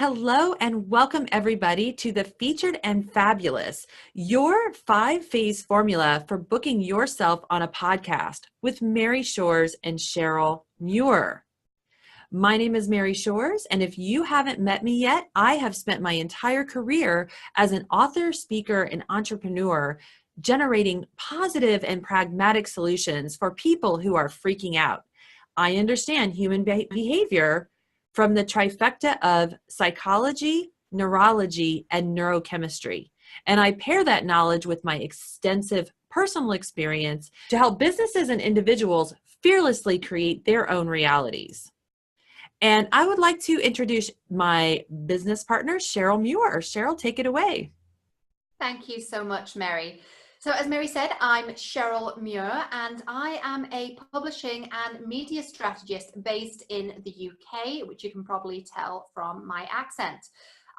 Hello and welcome everybody to the Featured and Fabulous, your 5-phase formula for booking yourself on a podcast with Mary Shores and Cheryl Muir. My name is Mary Shores, and if you haven't met me yet, I have spent my entire career as an author, speaker, and entrepreneur generating positive and pragmatic solutions for people who are freaking out. I understand human behavior from the trifecta of psychology, neurology, and neurochemistry. And I pair that knowledge with my extensive personal experience to help businesses and individuals fearlessly create their own realities. And I would like to introduce my business partner, Cheryl Muir. Cheryl, take it away. Thank you so much, Mary. So as Mary said, I'm Cheryl Muir and I am a publishing and media strategist based in the UK, which you can probably tell from my accent.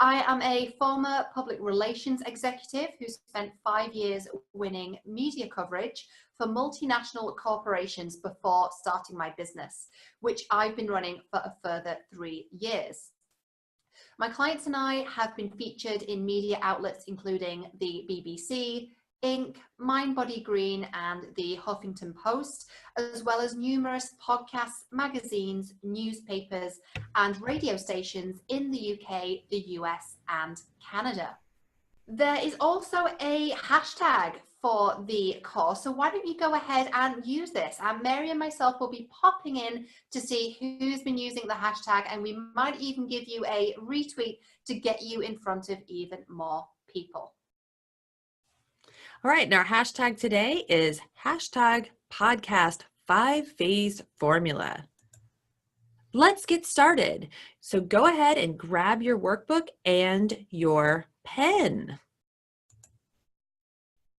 I am a former public relations executive who spent 5 years winning media coverage for multinational corporations before starting my business, which I've been running for a further 3 years. My clients and I have been featured in media outlets including the BBC, Inc., Mind Body Green, and the Huffington Post, as well as numerous podcasts, magazines, newspapers, and radio stations in the UK, the US, and Canada. There is also a hashtag for the course, so why don't you go ahead and use this? And Mary and myself will be popping in to see who's been using the hashtag, and we might even give you a retweet to get you in front of even more people. All right, and our hashtag today is hashtag podcast 5-phase formula. Let's get started. So go ahead and grab your workbook and your pen.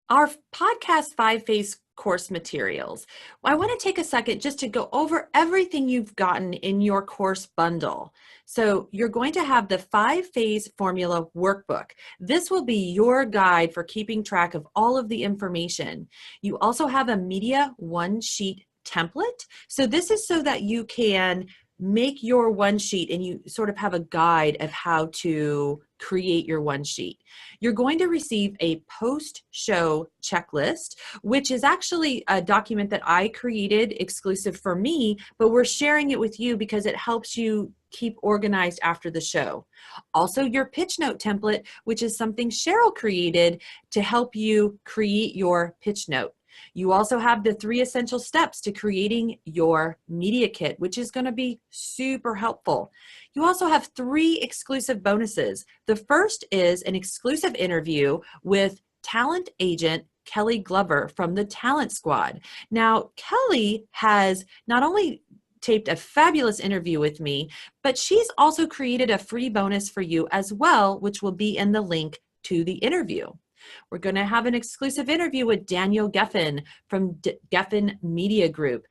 Our podcast 5-phase course materials. I want to take a second just to go over everything you've gotten in your course bundle. So you're going to have the 5-phase formula workbook. This will be your guide for keeping track of all of the information. You also have a media one-sheet template. So this is so that you can make your one sheet and you sort of have a guide of how to create your one sheet. You're going to receive a post-show checklist, which is actually a document that I created exclusive for me, but we're sharing it with you because it helps you keep organized after the show. Also, your pitch note template, which is something Cheryl created to help you create your pitch note. You also have the 3 essential steps to creating your media kit, which is going to be super helpful. You also have 3 exclusive bonuses. The first is an exclusive interview with talent agent Kelly Glover from the Talent Squad. Now, Kelly has not only taped a fabulous interview with me, but she's also created a free bonus for you as well, which will be in the link to the interview. We're going to have an exclusive interview with Daniel Geffen from Geffen Media Group.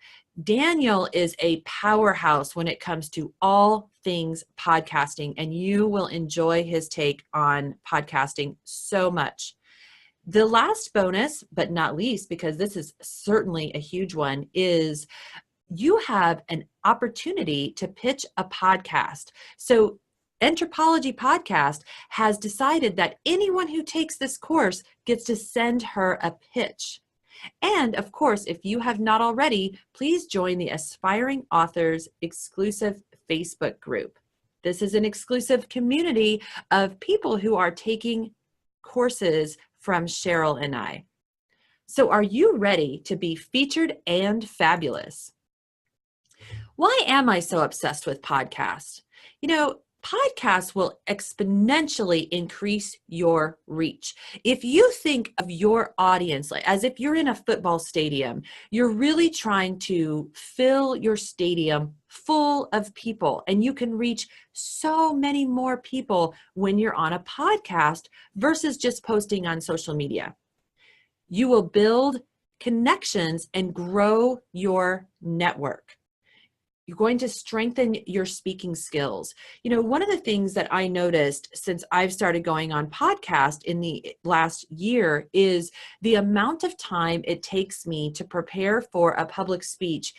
Daniel is a powerhouse when it comes to all things podcasting, and you will enjoy his take on podcasting so much. The last bonus, but not least, because this is certainly a huge one, is you have an opportunity to pitch a podcast. So Anthropologie Podcast has decided that anyone who takes this course gets to send her a pitch. And of course, if you have not already, please join the Aspiring Authors exclusive Facebook group. This is an exclusive community of people who are taking courses from Cheryl and I. So are you ready to be featured and fabulous? Why am I so obsessed with podcasts? Podcasts will exponentially increase your reach. If you think of your audience as if you're in a football stadium, you're really trying to fill your stadium full of people, and you can reach so many more people when you're on a podcast versus just posting on social media. You will build connections and grow your network. You're going to strengthen your speaking skills. One of the things that I noticed since I've started going on podcast in the last year is the amount of time it takes me to prepare for a public speech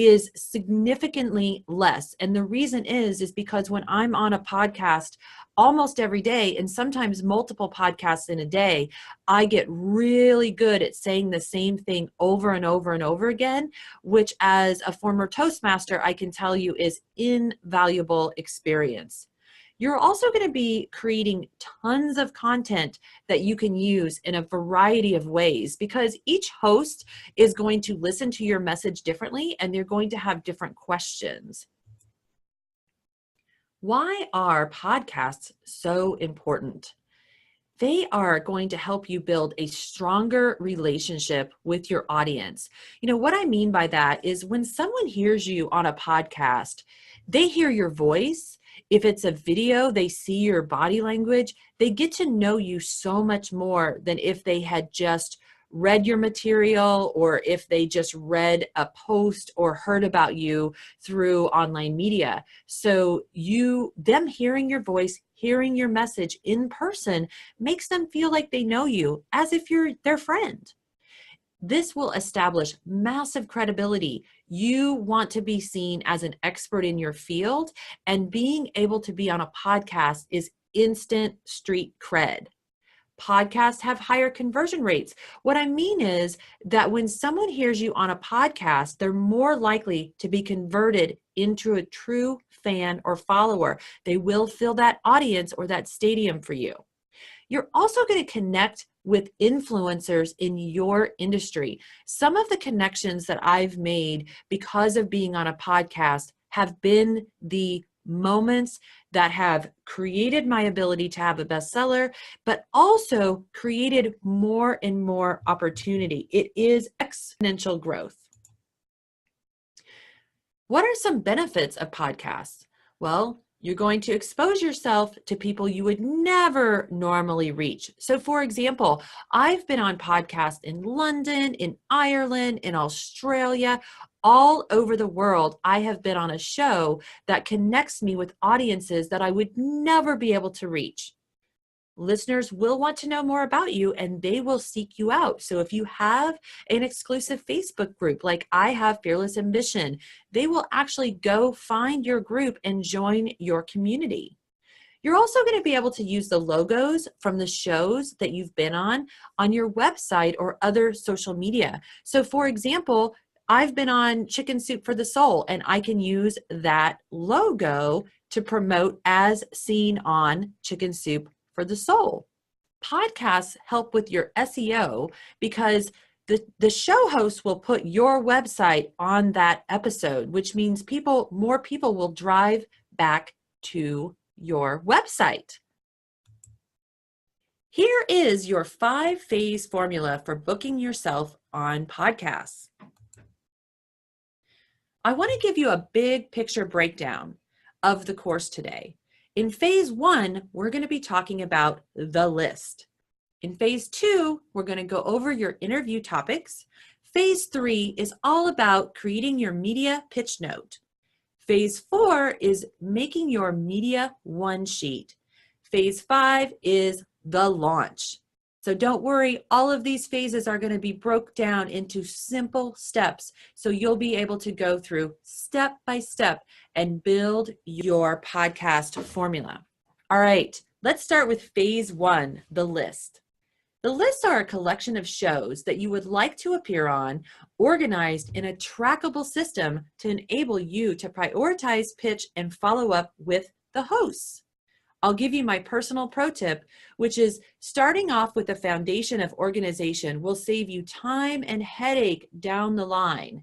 is significantly less. And the reason is because when I'm on a podcast almost every day, and sometimes multiple podcasts in a day, I get really good at saying the same thing over and over and over again, which as a former Toastmaster, I can tell you is invaluable experience. You're also going to be creating tons of content that you can use in a variety of ways, because each host is going to listen to your message differently and they're going to have different questions. Why are podcasts so important? They are going to help you build a stronger relationship with your audience. You know, what I mean by that is when someone hears you on a podcast, they hear your voice. If it's a video, they see your body language. They get to know you so much more than if they had just read your material, or if they just read a post or heard about you through online media. So them hearing your voice, hearing your message in person makes them feel like they know you as if you're their friend. This will establish massive credibility. You want to be seen as an expert in your field, and being able to be on a podcast is instant street cred. Podcasts have higher conversion rates. What I mean is that when someone hears you on a podcast, they're more likely to be converted into a true fan or follower. They will fill that audience or that stadium for you. You're also going to connect with influencers in your industry. Some of the connections that I've made because of being on a podcast have been the moments that have created my ability to have a bestseller, but also created more and more opportunity. It is exponential growth. What are some benefits of podcasts? Well, you're going to expose yourself to people you would never normally reach. So for example, I've been on podcasts in London, in Ireland, in Australia, all over the world. I have been on a show that connects me with audiences that I would never be able to reach. Listeners will want to know more about you and they will seek you out. So if you have an exclusive Facebook group like I have, Fearless Ambition, they will actually go find your group and join your community. You're also going to be able to use the logos from the shows that you've been on your website or other social media. So for example, I've been on Chicken Soup for the Soul, and I can use that logo to promote as seen on Chicken Soup for the Soul. Podcasts help with your SEO because the show host will put your website on that episode, which means more people will drive back to your website. Here is your 5-phase formula for booking yourself on podcasts. I want to give you a big picture breakdown of the course today. In phase 1, we're going to be talking about the list. In phase 2, we're going to go over your interview topics. Phase 3 is all about creating your media pitch note. Phase 4 is making your media one sheet. Phase 5 is the launch. So don't worry, all of these phases are going to be broke down into simple steps. So you'll be able to go through step by step and build your podcast formula. All right, let's start with phase 1, the list. The lists are a collection of shows that you would like to appear on, organized in a trackable system to enable you to prioritize, pitch, and follow up with the hosts. I'll give you my personal pro tip, which is starting off with a foundation of organization will save you time and headache down the line.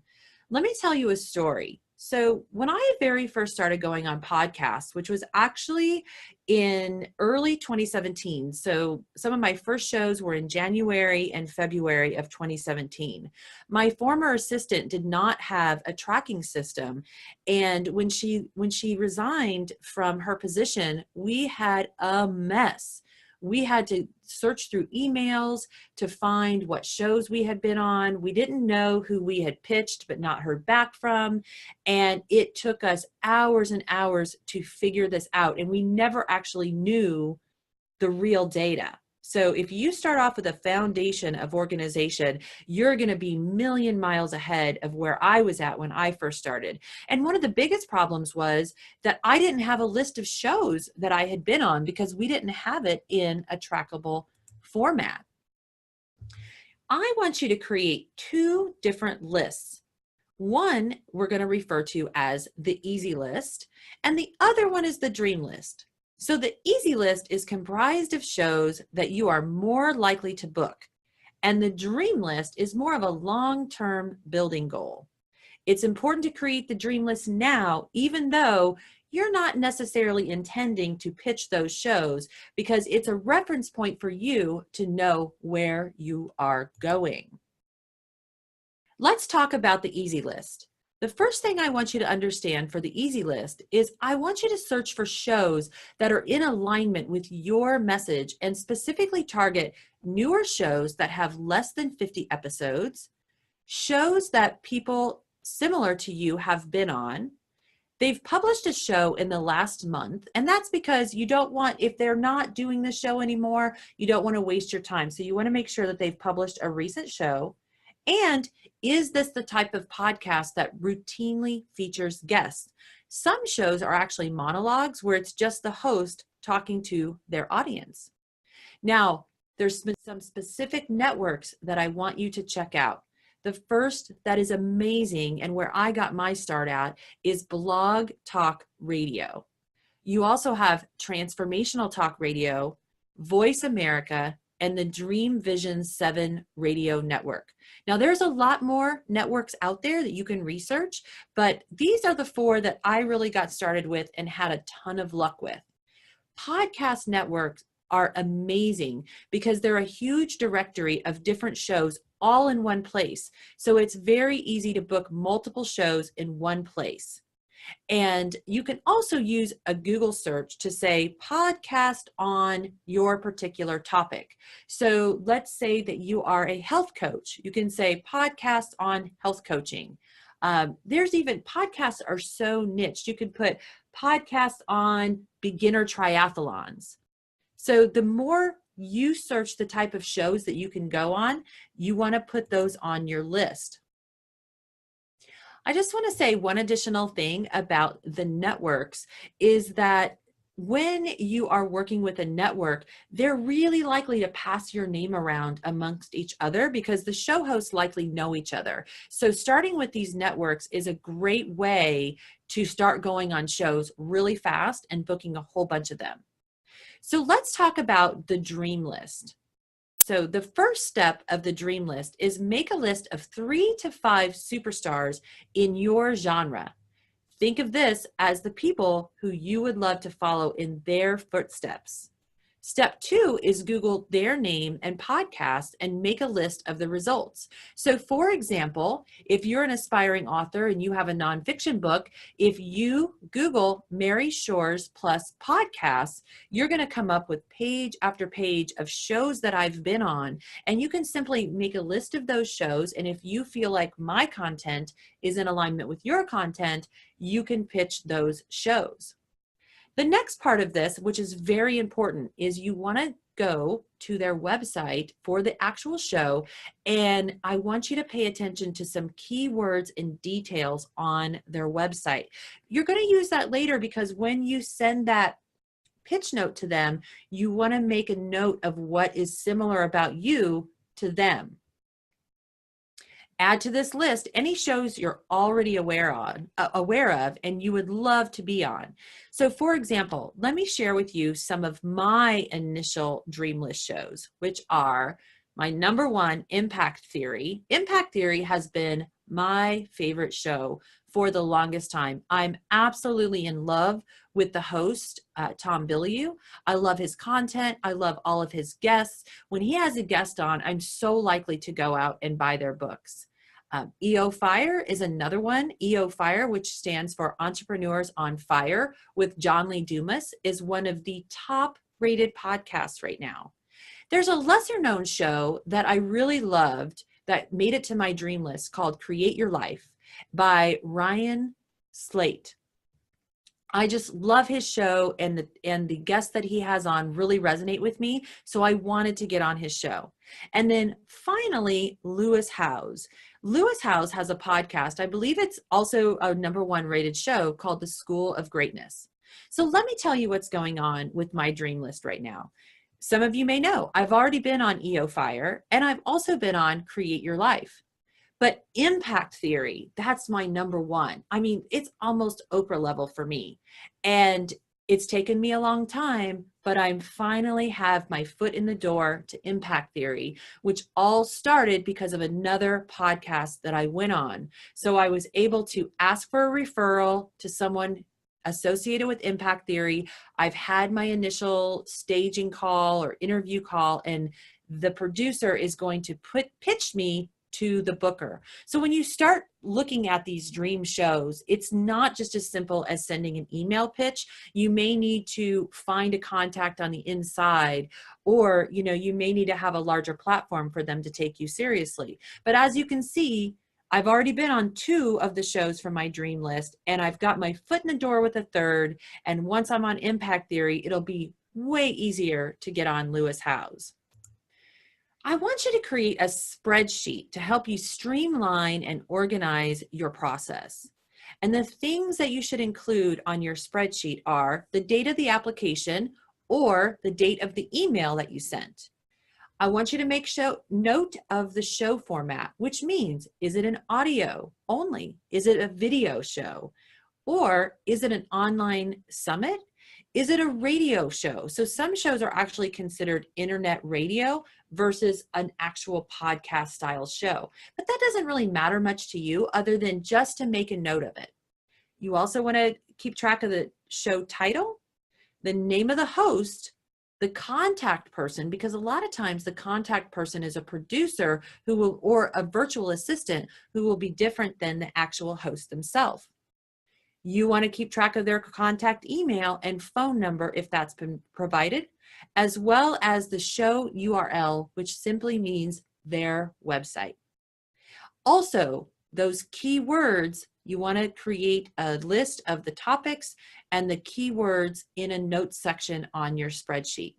Let me tell you a story. So when I very first started going on podcasts, which was actually in early 2017, so some of my first shows were in January and February of 2017. My former assistant did not have a tracking system, and when she resigned from her position, we had a mess. We had to search through emails to find what shows we had been on. We didn't know who we had pitched but not heard back from. And it took us hours and hours to figure this out. And we never actually knew the real data. So if you start off with a foundation of organization, you're going to be a million miles ahead of where I was at when I first started. And one of the biggest problems was that I didn't have a list of shows that I had been on because we didn't have it in a trackable format. I want you to create 2 different lists. One we're going to refer to as the easy list, and the other one is the dream list. So the easy list is comprised of shows that you are more likely to book, and the dream list is more of a long-term building goal. It's important to create the dream list now, even though you're not necessarily intending to pitch those shows, because it's a reference point for you to know where you are going. Let's talk about the easy list. The first thing I want you to understand for the easy list is I want you to search for shows that are in alignment with your message and specifically target newer shows that have less than 50 episodes, shows that people similar to you have been on. They've published a show in the last month, and that's because you don't want, if they're not doing the show anymore, you don't want to waste your time. So you want to make sure that they've published a recent show. And is this the type of podcast that routinely features guests? Some shows are actually monologues where it's just the host talking to their audience. Now, there's some specific networks that I want you to check out. The first that is amazing and where I got my start at is Blog Talk Radio. You also have Transformational Talk Radio, Voice America, and the Dream Vision 7 radio network. Now, there's a lot more networks out there that you can research, but these are the 4 that I really got started with and had a ton of luck with. Podcast networks are amazing because they're a huge directory of different shows all in one place. So it's very easy to book multiple shows in one place. And you can also use a Google search to say podcast on your particular topic. So let's say that you are a health coach. You can say podcast on health coaching. There's even podcasts are so niche. You could put podcasts on beginner triathlons. So the more you search the type of shows that you can go on, you want to put those on your list. I just want to say one additional thing about the networks is that when you are working with a network, they're really likely to pass your name around amongst each other because the show hosts likely know each other. So starting with these networks is a great way to start going on shows really fast and booking a whole bunch of them. So let's talk about the dream list. So the first step of the dream list is make a list of 3 to 5 superstars in your genre. Think of this as the people who you would love to follow in their footsteps. Step 2 is Google their name and podcast and make a list of the results. So for example, if you're an aspiring author and you have a nonfiction book, if you Google Mary Shores plus podcasts, you're going to come up with page after page of shows that I've been on. And you can simply make a list of those shows. And if you feel like my content is in alignment with your content, you can pitch those shows. The next part of this, which is very important, is you want to go to their website for the actual show, and I want you to pay attention to some keywords and details on their website. You're going to use that later because when you send that pitch note to them, you want to make a note of what is similar about you to them. Add to this list any shows you're already aware of and you would love to be on. So for example, let me share with you some of my initial dream list shows, which are my number 1, Impact Theory. Impact Theory has been my favorite show for the longest time. I'm absolutely in love with the host, Tom Bilyeu. I love his content. I love all of his guests. When he has a guest on, I'm so likely to go out and buy their books. EO Fire is another one. EO Fire, which stands for Entrepreneurs on Fire with John Lee Dumas, is one of the top rated podcasts right now. There's a lesser known show that I really loved that made it to my dream list called Create Your Life by Ryan Slate. I just love his show, and the guests that he has on really resonate with me. So I wanted to get on his show. And then finally, Lewis Howes. Lewis Howes has a podcast. I believe it's also a #1 rated show called The School of Greatness. So let me tell you what's going on with my dream list right now. Some of you may know I've already been on EO Fire, and I've also been on Create Your Life. But impact theory, that's my #1. I mean, it's almost Oprah level for me. And it's taken me a long time, but I finally have my foot in the door to impact theory, which all started because of another podcast that I went on. So I was able to ask for a referral to someone associated with impact theory. I've had my initial staging call or interview call, and the producer is going to pitch me to the booker. So when you start looking at these dream shows, it's not just as simple as sending an email pitch. You may need to find a contact on the inside, or you may need to have a larger platform for them to take you seriously. But as you can see, I've already been on 2 of the shows from my dream list, and I've got my foot in the door with a 3rd. And once I'm on impact theory, it'll be way easier to get on Lewis Howes. I want you to create a spreadsheet to help you streamline and organize your process. And the things that you should include on your spreadsheet are the date of the application or the date of the email that you sent. I want you to make note of the show format, which means, is it an audio only? Is it a video show? Or is it an online summit? Is it a radio show? So some shows are actually considered internet radio versus an actual podcast style show. But that doesn't really matter much to you other than just to make a note of it. You also want to keep track of the show title, the name of the host, the contact person, because a lot of times the contact person is a producer or a virtual assistant who will be different than the actual host themselves. You want to keep track of their contact email and phone number if that's been provided, as well as the show URL, which simply means their website. Also, those keywords, you want to create a list of the topics and the keywords in a notes section on your spreadsheet.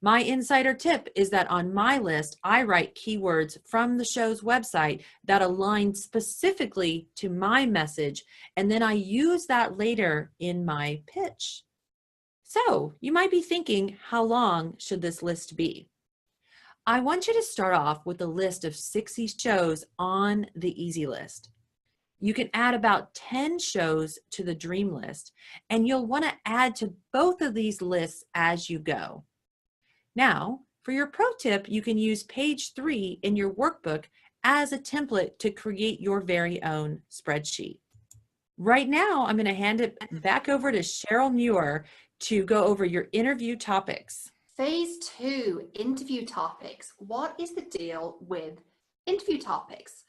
My insider tip is that on my list, I write keywords from the show's website that align specifically to my message, and then I use that later in my pitch. So you might be thinking, how long should this list be? I want you to start off with a list of 60 shows on the easy list. You can add about 10 shows to the dream list, and you'll want to add to both of these lists as you go. Now, for your pro tip, you can use page 3 in your workbook as a template to create your very own spreadsheet. Right now, I'm going to hand it back over to Cheryl Muir to go over your interview topics. Phase 2, interview topics. What is the deal with interview topics?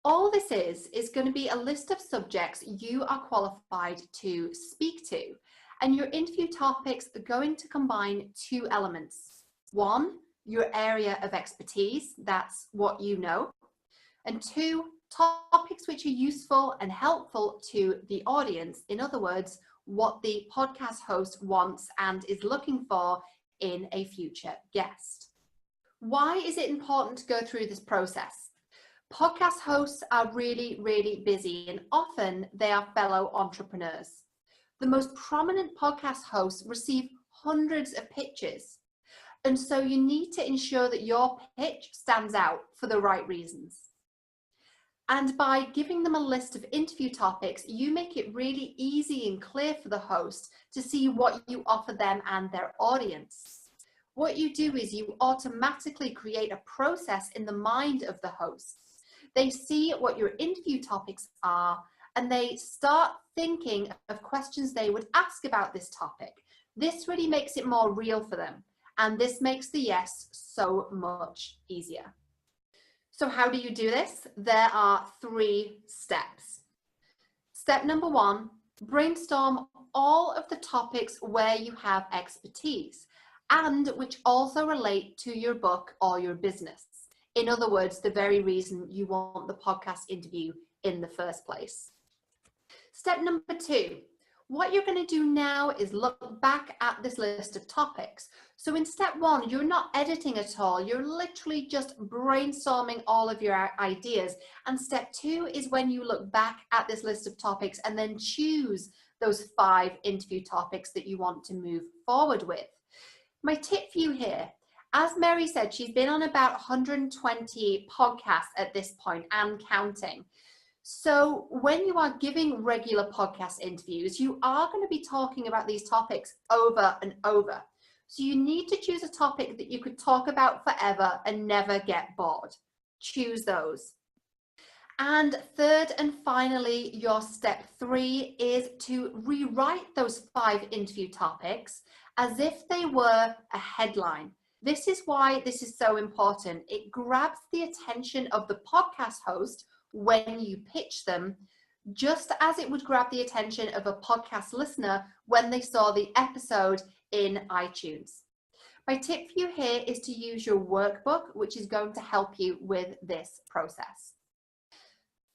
All this is going to be a list of subjects you are qualified to speak to. And your interview topics are going to combine 2 elements. 1, your area of expertise, that's what you know. And 2, topics which are useful and helpful to the audience. In other words, what the podcast host wants and is looking for in a future guest. Why is it important to go through this process? Podcast hosts are really, really busy, and often they are fellow entrepreneurs. The most prominent podcast hosts receive hundreds of pitches. And so you need to ensure that your pitch stands out for the right reasons. And by giving them a list of interview topics, you make it really easy and clear for the host to see what you offer them and their audience. What you do is you automatically create a process in the mind of the host. They see what your interview topics are, and they start thinking of questions they would ask about this topic. This really makes it more real for them, and this makes the yes so much easier. So how do you do this? There are 3 steps. Step number 1, brainstorm all of the topics where you have expertise and which also relate to your book or your business. In other words, the very reason you want the podcast interview in the first place. Step number 2, What you're going to do now is look back at this list of topics. So in step one, you're not editing at all. You're literally just brainstorming all of your ideas. And step two is when you look back at this list of topics and then choose those 5 interview topics that you want to move forward with. My tip for you here, as Mary said, she's been on about 120 podcasts at this point and counting. So when you are giving regular podcast interviews, you are going to be talking about these topics over and over. So you need to choose a topic that you could talk about forever and never get bored. Choose those. And third and finally, your step 3 is to rewrite those 5 interview topics as if they were a headline. This is why this is so important. It grabs the attention of the podcast host when you pitch them, just as it would grab the attention of a podcast listener when they saw the episode in iTunes. My tip for you here is to use your workbook, which is going to help you with this process.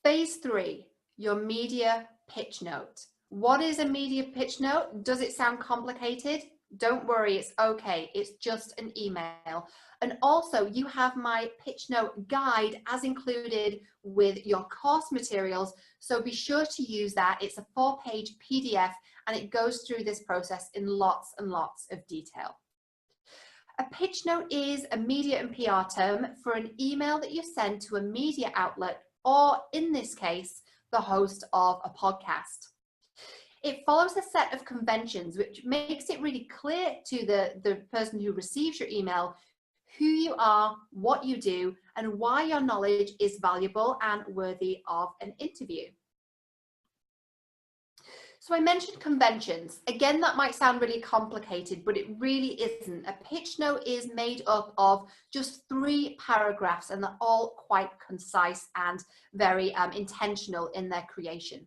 Phase 3, your media pitch note. What is a media pitch note? Does it sound complicated? Don't worry, it's okay. It's just an email. And also you have my pitch note guide as included with your course materials. So be sure to use that. It's a 4-page PDF and it goes through this process in lots and lots of detail. A pitch note is a media and PR term for an email that you send to a media outlet, or in this case, the host of a podcast. It follows a set of conventions which makes it really clear to the person who receives your email who you are, what you do, and why your knowledge is valuable and worthy of an interview. So I mentioned conventions. Again, that might sound really complicated, but it really isn't. A pitch note is made up of just 3 paragraphs, and they're all quite concise and very intentional in their creation.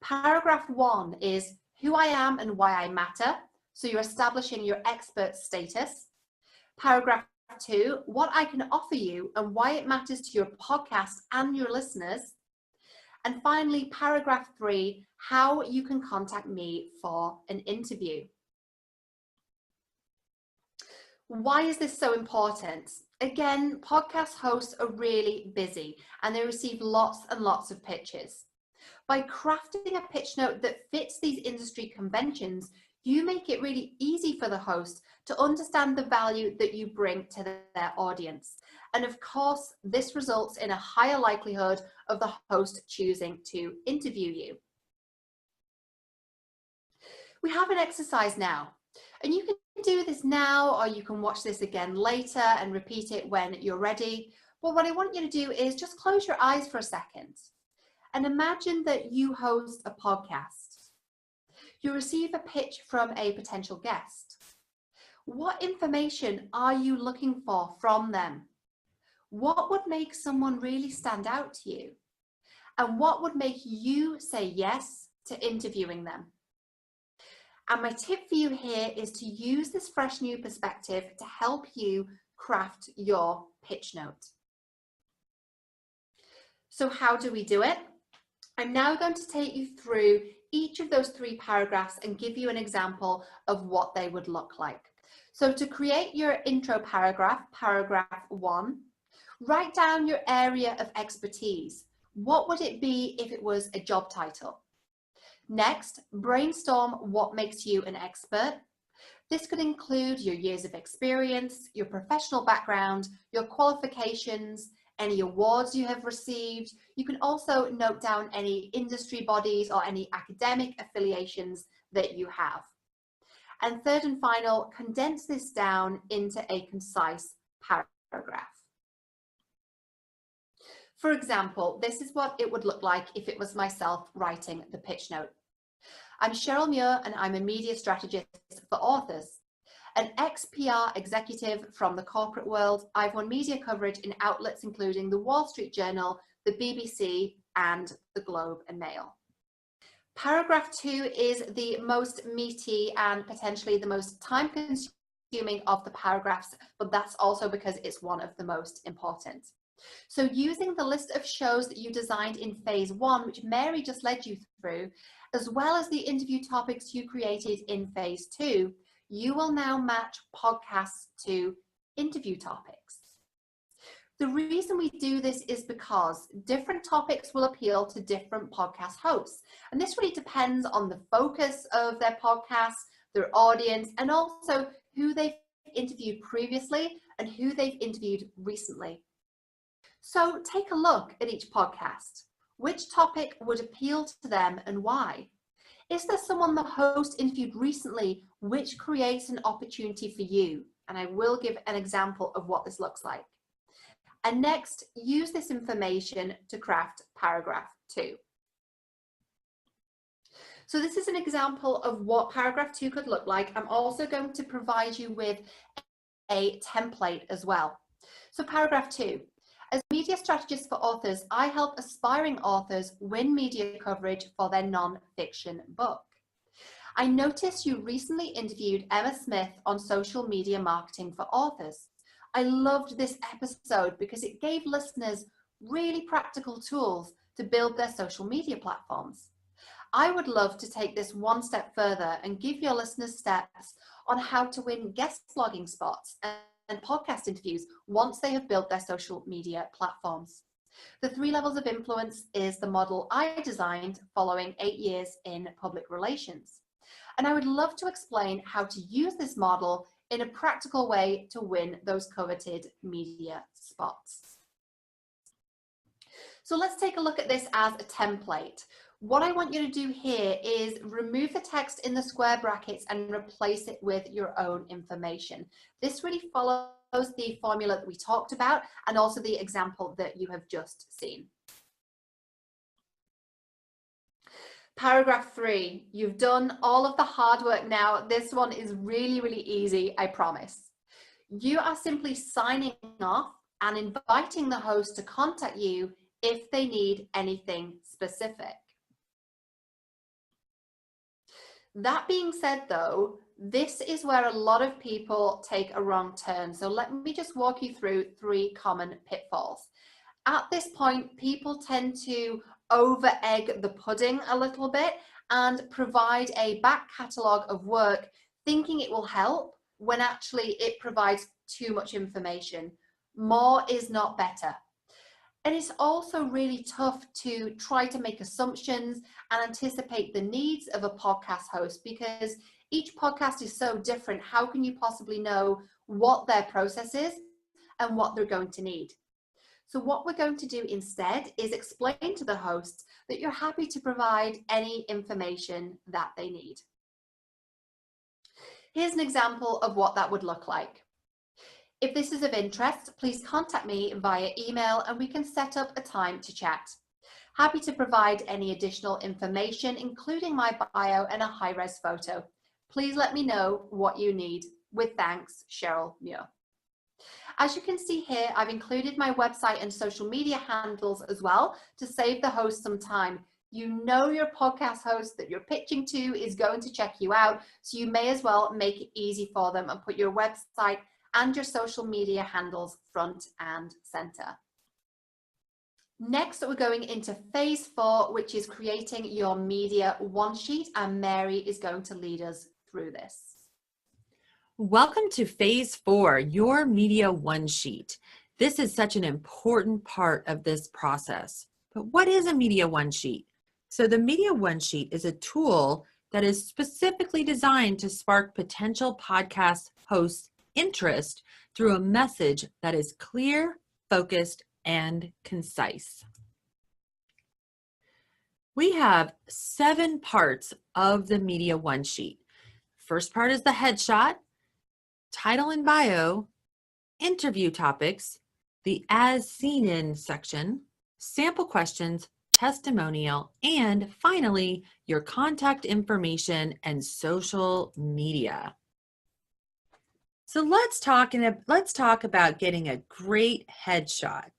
Paragraph 1 is who I am and why I matter. So you're establishing your expert status. Paragraph 2, what I can offer you and why it matters to your podcast and your listeners. And finally, paragraph 3, how you can contact me for an interview. Why is this so important? Again, podcast hosts are really busy and they receive lots and lots of pitches. By crafting a pitch note that fits these industry conventions, you make it really easy for the host to understand the value that you bring to their audience. And of course, this results in a higher likelihood of the host choosing to interview you. We have an exercise now, and you can do this now, or you can watch this again later and repeat it when you're ready. But what I want you to do is just close your eyes for a second and imagine that you host a podcast. You receive a pitch from a potential guest. What information are you looking for from them? What would make someone really stand out to you? And what would make you say yes to interviewing them? And my tip for you here is to use this fresh new perspective to help you craft your pitch note. So how do we do it? I'm now going to take you through each of those 3 paragraphs and give you an example of what they would look like. So to create your intro paragraph, paragraph 1, write down your area of expertise. What would it be if it was a job title? Next, brainstorm what makes you an expert. This could include your years of experience, your professional background, your qualifications, any awards you have received. You can also note down any industry bodies or any academic affiliations that you have. And third and final, condense this down into a concise paragraph. For example, this is what it would look like if it was myself writing the pitch note. I'm Cheryl Muir and I'm a media strategist for authors. An ex-PR executive from the corporate world, I've won media coverage in outlets including the Wall Street Journal, the BBC and the Globe and Mail. Paragraph 2 is the most meaty and potentially the most time-consuming of the paragraphs, but that's also because it's one of the most important. So using the list of shows that you designed in phase 1, which Mary just led you through, as well as the interview topics you created in phase 2, you will now match podcasts to interview topics. The reason we do this is because different topics will appeal to different podcast hosts. And this really depends on the focus of their podcast, their audience, and also who they've interviewed previously and who they've interviewed recently. So take a look at each podcast. Which topic would appeal to them and why? Is there someone the host interviewed recently which creates an opportunity for you? And I will give an example of what this looks like. And next, use this information to craft paragraph 2. So this is an example of what paragraph 2 could look like. I'm also going to provide you with a template as well. So paragraph 2. As media strategist for authors, I help aspiring authors win media coverage for their non-fiction book. I noticed you recently interviewed Emma Smith on social media marketing for authors. I loved this episode because it gave listeners really practical tools to build their social media platforms. I would love to take this one step further and give your listeners steps on how to win guest blogging spots and podcast interviews once they have built their social media platforms. The 3 levels of influence is the model I designed following 8 years in public relations. And I would love to explain how to use this model in a practical way to win those coveted media spots. So let's take a look at this as a template. What I want you to do here is remove the text in the square brackets and replace it with your own information. This really follows the formula that we talked about and also the example that you have just seen. Paragraph 3, you've done all of the hard work now. This one is really, really easy, I promise. You are simply signing off and inviting the host to contact you if they need anything specific. That being said though, this is where a lot of people take a wrong turn. So let me just walk you through 3 common pitfalls. At this point, people tend to over egg the pudding a little bit and provide a back catalogue of work thinking it will help when actually it provides too much information. More is not better. And it's also really tough to try to make assumptions and anticipate the needs of a podcast host because each podcast is so different. How can you possibly know what their process is and what they're going to need? So what we're going to do instead is explain to the host that you're happy to provide any information that they need. Here's an example of what that would look like. If this is of interest, please contact me via email and we can set up a time to chat. Happy to provide any additional information, including my bio and a high-res photo. Please let me know what you need. With thanks, Cheryl Muir. As you can see here, I've included my website and social media handles as well to save the host some time. You know your podcast host that you're pitching to is going to check you out, so you may as well make it easy for them and put your website and your social media handles front and center. Next, we're going into phase 4, which is creating your media one sheet, and Mary is going to lead us through this. Welcome to phase 4, your media one sheet. This is such an important part of this process. But what is a media one sheet? So the media one sheet is a tool that is specifically designed to spark potential podcast hosts' interest through a message that is clear, focused, and concise. We have 7 parts of the media one sheet. First part is the headshot, title and bio, interview topics, the as seen in section, sample questions, testimonial, and finally, your contact information and social media. So let's talk about getting a great headshot.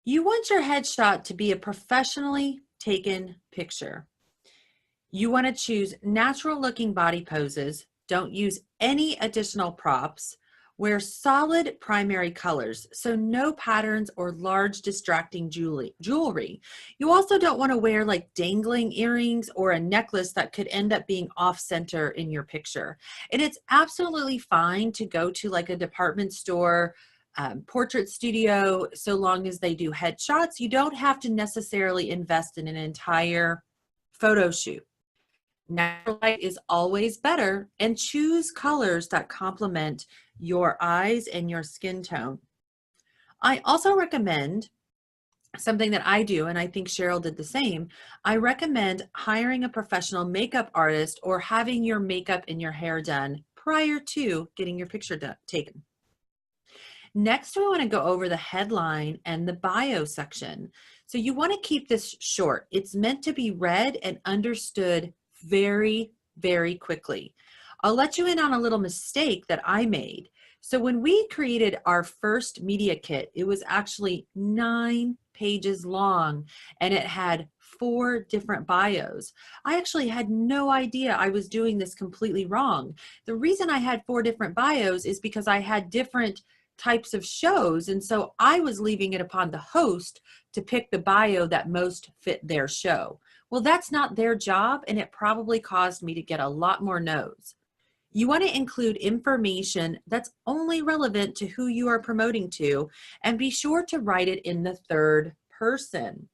You want your headshot to be a professionally taken picture. You want to choose natural looking body poses. Don't use any additional props. Wear solid primary colors, so no patterns or large distracting jewelry. You also don't want to wear like dangling earrings or a necklace that could end up being off center in your picture. And it's absolutely fine to go to like a department store, portrait studio, so long as they do headshots. You don't have to necessarily invest in an entire photo shoot. Natural light is always better, and choose colors that complement your eyes and your skin tone. I also recommend something that I do, and I think Cheryl did the same. I recommend hiring a professional makeup artist or having your makeup and your hair done prior to getting your picture taken. Next, we want to go over the headline and the bio section. So you want to keep this short. It's meant to be read and understood very, very quickly. I'll let you in on a little mistake that I made. So when we created our first media kit, it was actually 9 pages long and it had 4 different bios. I actually had no idea I was doing this completely wrong. The reason I had 4 different bios is because I had different types of shows, and so I was leaving it upon the host to pick the bio that most fit their show. Well, that's not their job, and it probably caused me to get a lot more no's. You want to include information that's only relevant to who you are promoting to, and be sure to write it in the third person.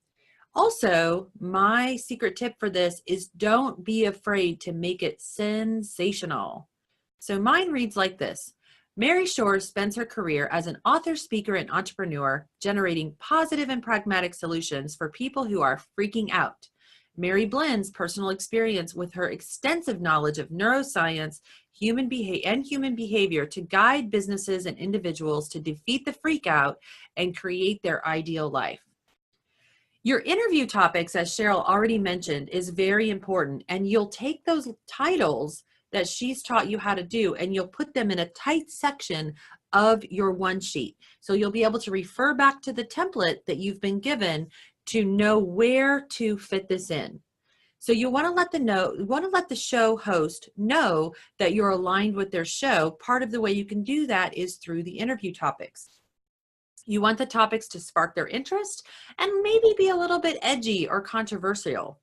Also, my secret tip for this is don't be afraid to make it sensational. So mine reads like this. Mary Shores spends her career as an author, speaker, and entrepreneur, generating positive and pragmatic solutions for people who are freaking out. Mary blends personal experience with her extensive knowledge of neuroscience, human behavior to guide businesses and individuals to defeat the freak out and create their ideal life. Your interview topics, as Cheryl already mentioned, is very important, and you'll take those titles that she's taught you how to do and you'll put them in a tight section of your one sheet. So you'll be able to refer back to the template that you've been given to know where to fit this in. So you want to let the show host know that you're aligned with their show. Part of the way you can do that is through the interview topics. You want the topics to spark their interest and maybe be a little bit edgy or controversial.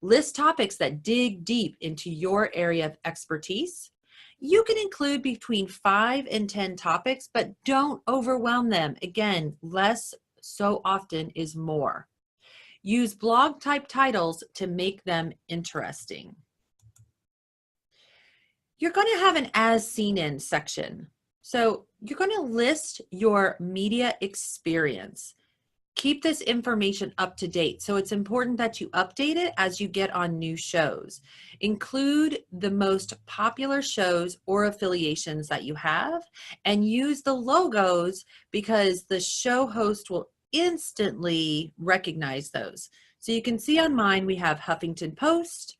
List topics that dig deep into your area of expertise. You can include between 5 and 10 topics, but don't overwhelm them. Again, less so often is more. Use blog type titles to make them interesting. You're going to have an as seen in section. So you're going to list your media experience. Keep this information up to date. So it's important that you update it as you get on new shows. Include the most popular shows or affiliations that you have and use the logos because the show host will instantly recognize those. So you can see on mine, we have Huffington Post,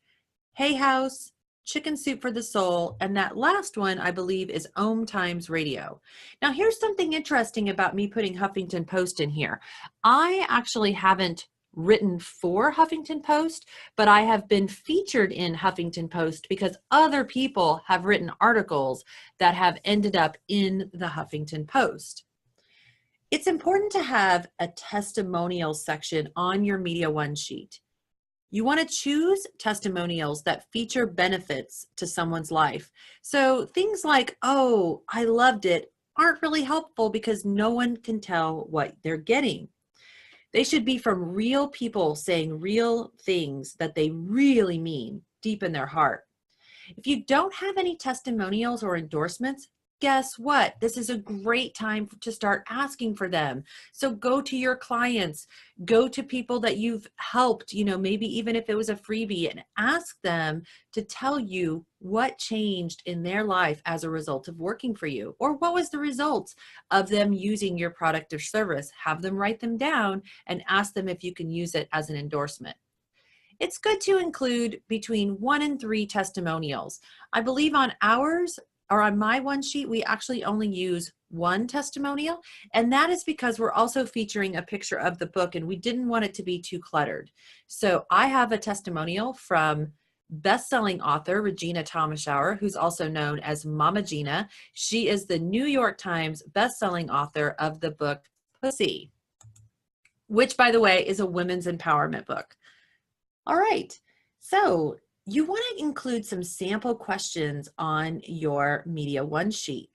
Hay House, Chicken Soup for the Soul, and that last one I believe is Om Times Radio. Now here's something interesting about me putting Huffington Post in here. I actually haven't written for Huffington Post, but I have been featured in Huffington Post because other people have written articles that have ended up in the Huffington Post. It's important to have a testimonial section on your Media One sheet. You want to choose testimonials that feature benefits to someone's life. So things like, oh, I loved it, aren't really helpful because no one can tell what they're getting. They should be from real people saying real things that they really mean deep in their heart. If you don't have any testimonials or endorsements, guess what? This is a great time to start asking for them. So go to your clients, go to people that you've helped, maybe even if it was a freebie, and ask them to tell you what changed in their life as a result of working for you, or what was the result of them using your product or service. Have them write them down and ask them if you can use it as an endorsement. It's good to include between 1 and 3 testimonials. I believe on ours, or on my one sheet, we actually only use 1 testimonial, and that is because we're also featuring a picture of the book and we didn't want it to be too cluttered. So I have a testimonial from best-selling author Regina Thomashauer, who's also known as Mama Gina. She is the New York Times best-selling author of the book Pussy, which, by the way, is a women's empowerment book. All right, so you want to include some sample questions on your Media One sheet.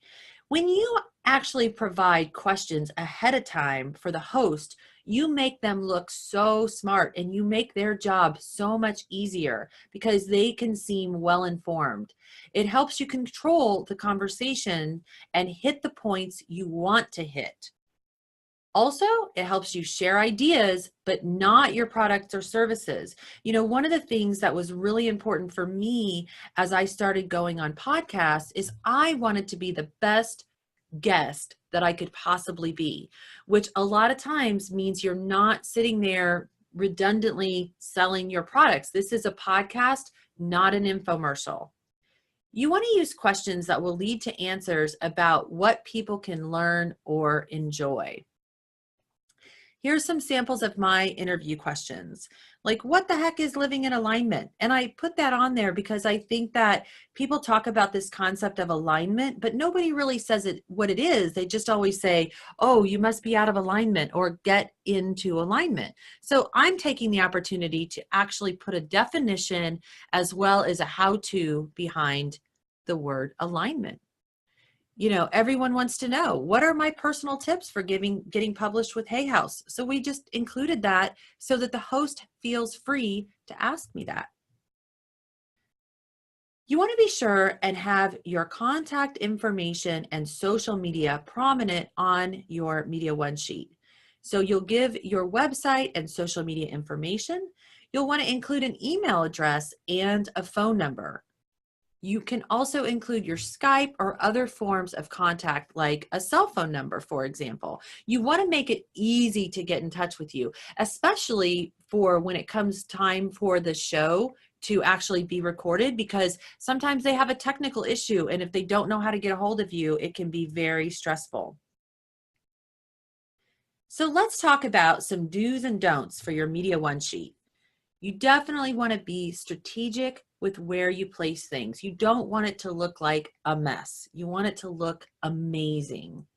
When you actually provide questions ahead of time for the host, you make them look so smart and you make their job so much easier because they can seem well informed. It helps you control the conversation and hit the points you want to hit. Also, it helps you share ideas, but not your products or services. You know, one of the things that was really important for me as I started going on podcasts is I wanted to be the best guest that I could possibly be, which a lot of times means you're not sitting there redundantly selling your products. This is a podcast, not an infomercial. You want to use questions that will lead to answers about what people can learn or enjoy. Here's some samples of my interview questions. Like, what the heck is living in alignment? And I put that on there because I think that people talk about this concept of alignment, but nobody really says what it is. They just always say, oh, you must be out of alignment or get into alignment. So I'm taking the opportunity to actually put a definition as well as a how-to behind the word alignment. You know, everyone wants to know, what are my personal tips for getting published with Hay House? So we just included that so that the host feels free to ask me that. You want to be sure and have your contact information and social media prominent on your Media One sheet. So you'll give your website and social media information. You'll want to include an email address and a phone number. You can also include your Skype or other forms of contact, like a cell phone number, for example. You want to make it easy to get in touch with you, especially for when it comes time for the show to actually be recorded, because sometimes they have a technical issue, and if they don't know how to get a hold of you, it can be very stressful. So let's talk about some do's and don'ts for your Media One sheet. You definitely want to be strategic with where you place things. You don't want it to look like a mess. You want it to look amazing.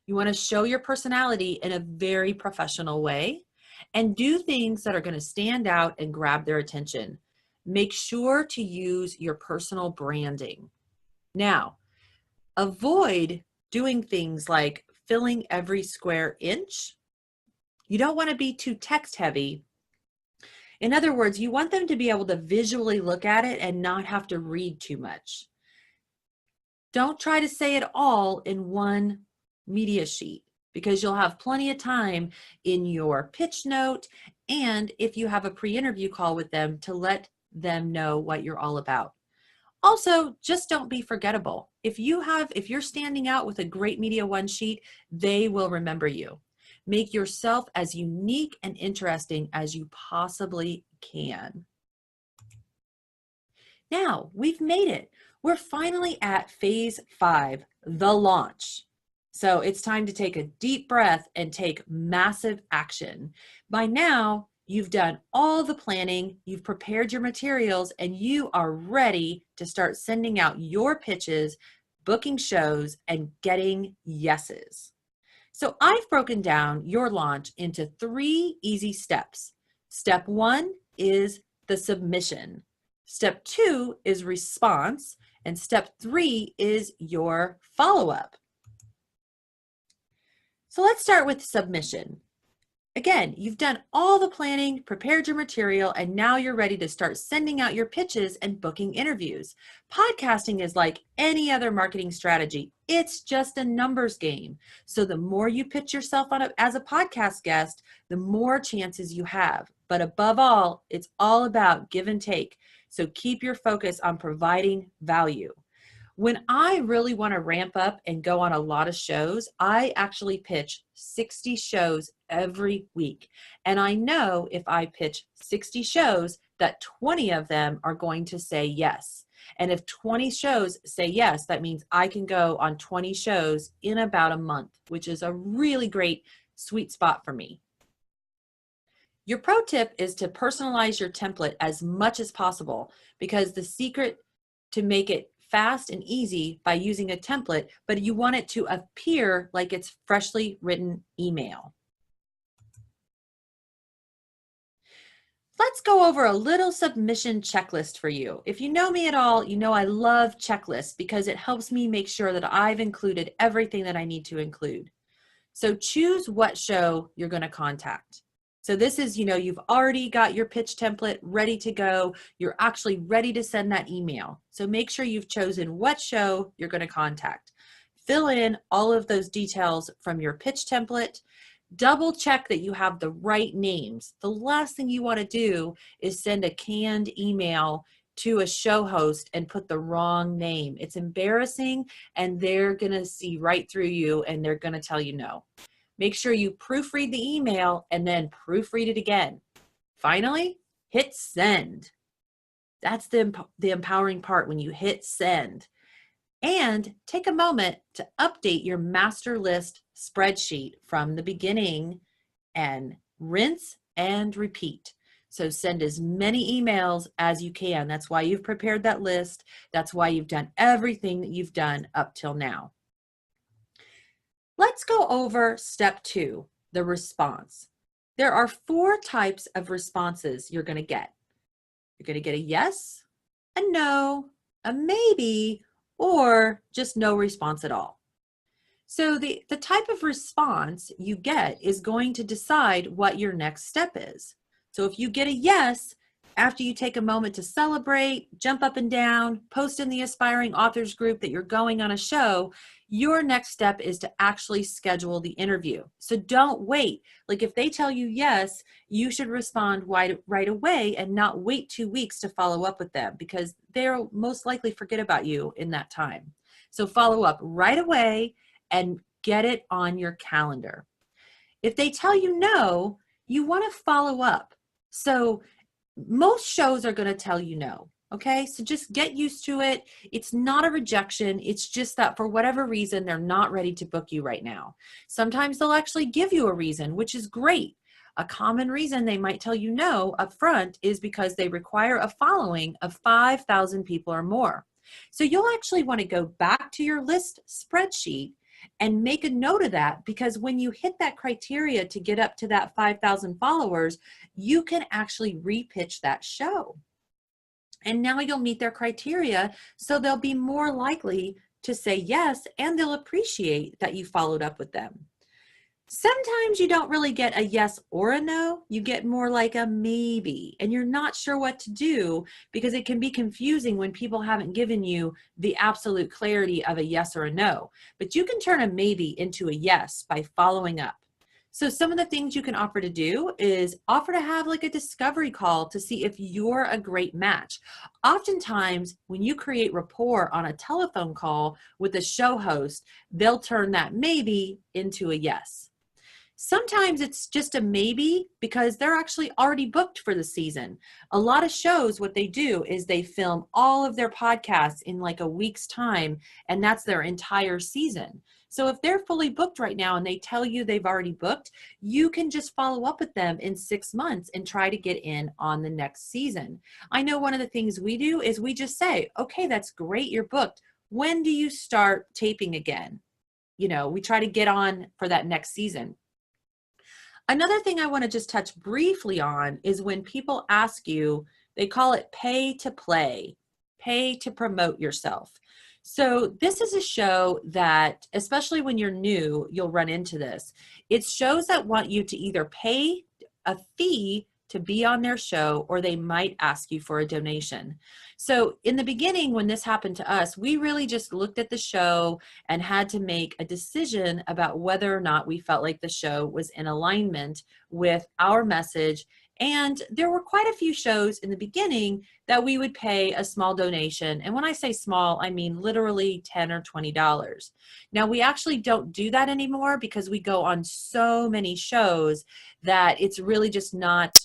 You want to show your personality in a very professional way and do things that are going to stand out and grab their attention. Make sure to use your personal branding. Now, avoid doing things like filling every square inch. You don't want to be too text heavy. In other words, you want them to be able to visually look at it and not have to read too much. Don't try to say it all in one media sheet, because you'll have plenty of time in your pitch note and if you have a pre-interview call with them to let them know what you're all about. Also, just don't be forgettable. If you're standing out with a great Media One sheet, they will remember you. Make yourself as unique and interesting as you possibly can. Now, we've made it. We're finally at phase 5, the launch. So it's time to take a deep breath and take massive action. By now, you've done all the planning, you've prepared your materials, and you are ready to start sending out your pitches, booking shows, and getting yeses. So I've broken down your launch into 3 easy steps. Step 1 is the submission. Step 2 is response. And step 3 is your follow-up. So let's start with submission. Again, you've done all the planning, prepared your material, and now you're ready to start sending out your pitches and booking interviews. Podcasting is like any other marketing strategy. It's just a numbers game. So the more you pitch yourself as a podcast guest, the more chances you have. But above all, it's all about give and take. So keep your focus on providing value. When I really want to ramp up and go on a lot of shows, I actually pitch 60 shows every week. And I know if I pitch 60 shows, that 20 of them are going to say yes. And if 20 shows say yes, that means I can go on 20 shows in about a month, which is a really great sweet spot for me. Your pro tip is to personalize your template as much as possible, because the secret to make it fast and easy by using a template, but you want it to appear like it's freshly written email. Let's go over a little submission checklist for you. If you know me at all, you know I love checklists because it helps me make sure that I've included everything that I need to include. So choose what show you're going to contact. So this is, you've already got your pitch template ready to go. You're actually ready to send that email. So make sure you've chosen what show you're going to contact. Fill in all of those details from your pitch template. Double check that you have the right names. The last thing you want to do is send a canned email to a show host and put the wrong name. It's embarrassing, and they're going to see right through you and they're going to tell you no. Make sure you proofread the email and then proofread it again. Finally, hit send. That's the empowering part, when you hit send. And take a moment to update your master list spreadsheet from the beginning and rinse and repeat. So send as many emails as you can. That's why you've prepared that list. That's why you've done everything that you've done up till now. Let's go over step 2, the response. There are 4 types of responses you're going to get. You're going to get a yes, a no, a maybe, or just no response at all. So the type of response you get is going to decide what your next step is. So if you get a yes, after you take a moment to celebrate, jump up and down, post in the aspiring authors group that you're going on a show, your next step is to actually schedule the interview. So don't wait. Like, if they tell you yes, you should respond right away and not wait 2 weeks to follow up with them, because they'll most likely forget about you in that time. So follow up right away and get it on your calendar. If they tell you no, you want to follow up. So most shows are going to tell you no. Okay, so just get used to it. It's not a rejection. It's just that for whatever reason, they're not ready to book you right now. Sometimes they'll actually give you a reason, which is great. A common reason they might tell you no up front is because they require a following of 5,000 people or more. So you'll actually want to go back to your list spreadsheet and make a note of that, because when you hit that criteria to get up to that 5,000 followers, you can actually repitch that show. And now you'll meet their criteria, so they'll be more likely to say yes, and they'll appreciate that you followed up with them. Sometimes you don't really get a yes or a no, you get more like a maybe, and you're not sure what to do, because it can be confusing when people haven't given you the absolute clarity of a yes or a no. But you can turn a maybe into a yes by following up. So some of the things you can offer to do is offer to have like a discovery call to see if you're a great match. Oftentimes, when you create rapport on a telephone call with a show host, they'll turn that maybe into a yes. Sometimes it's just a maybe because they're actually already booked for the season. A lot of shows, what they do is they film all of their podcasts in like a week's time, and that's their entire season. So if they're fully booked right now and they tell you they've already booked, you can just follow up with them in 6 months and try to get in on the next season. I know one of the things we do is we just say, okay, that's great, you're booked. When do you start taping again? We try to get on for that next season. Another thing I want to just touch briefly on is when people ask you, they call it pay to play, pay to promote yourself. So this is a show that, especially when you're new, you'll run into this. It's shows that want you to either pay a fee to be on their show, or they might ask you for a donation. So in the beginning, when this happened to us, we really just looked at the show and had to make a decision about whether or not we felt like the show was in alignment with our message. And there were quite a few shows in the beginning that we would pay a small donation. And when I say small, I mean literally $10 or $20. Now, we actually don't do that anymore because we go on so many shows that it's really just not,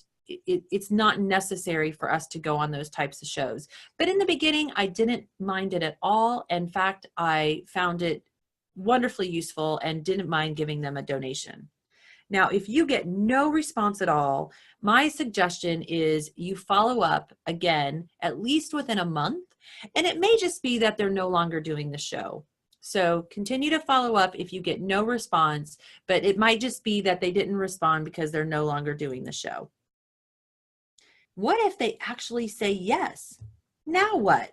it's not necessary for us to go on those types of shows. But in the beginning, I didn't mind it at all. In fact, I found it wonderfully useful and didn't mind giving them a donation. Now, if you get no response at all, my suggestion is you follow up again, at least within a month, and it may just be that they're no longer doing the show. So continue to follow up if you get no response, but it might just be that they didn't respond because they're no longer doing the show. What if they actually say yes? Now what?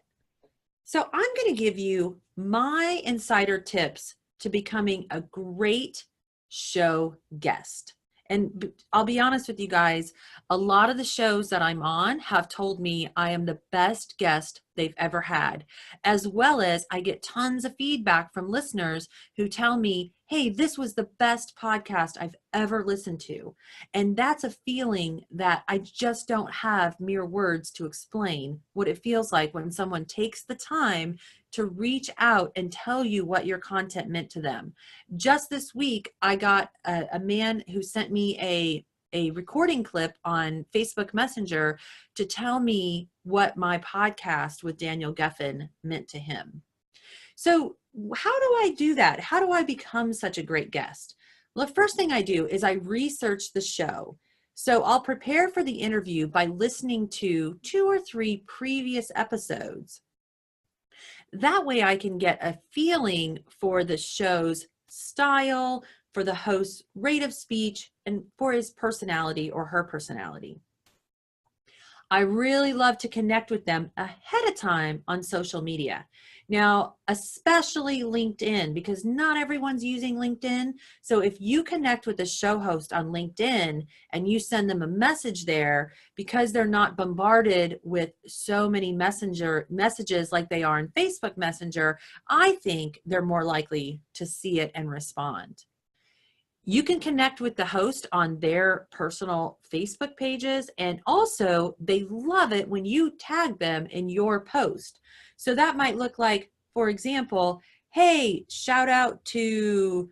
So I'm going to give you my insider tips to becoming a great show guest. And I'll be honest with you guys, a lot of the shows that I'm on have told me I am the best guest they've ever had, as well as I get tons of feedback from listeners who tell me, hey, this was the best podcast I've ever listened to. And that's a feeling that I just don't have mere words to explain what it feels like when someone takes the time to reach out and tell you what your content meant to them. Just this week, I got a man who sent me a recording clip on Facebook Messenger to tell me what my podcast with Daniel Geffen meant to him. So how do I do that? How do I become such a great guest? Well, the first thing I do is I research the show. So I'll prepare for the interview by listening to 2 or 3 previous episodes. That way I can get a feeling for the show's style, for the host's rate of speech, and for his personality or her personality. I really love to connect with them ahead of time on social media. Now, especially LinkedIn, because not everyone's using LinkedIn. So if you connect with a show host on LinkedIn and you send them a message there, because they're not bombarded with so many messages like they are in Facebook Messenger, I think they're more likely to see it and respond. You can connect with the host on their personal Facebook pages, and also they love it when you tag them in your post. So that might look like, for example, hey, shout out to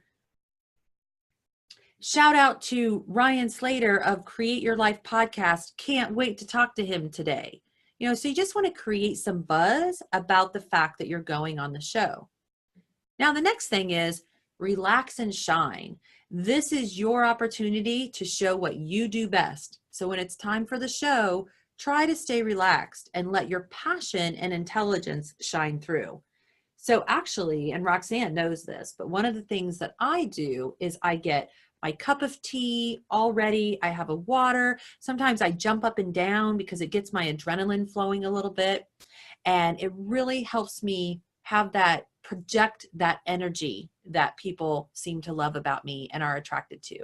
Ryan Slater of Create Your Life podcast. Can't wait to talk to him today. So you just want to create some buzz about the fact that you're going on the show. Now, the next thing is relax and shine. This is your opportunity to show what you do best. So when it's time for the show, try to stay relaxed and let your passion and intelligence shine through. So actually, and Roxanne knows this, but one of the things that I do is I get my cup of tea all ready. I have a water. Sometimes I jump up and down because it gets my adrenaline flowing a little bit. And it really helps me project that energy that people seem to love about me and are attracted to.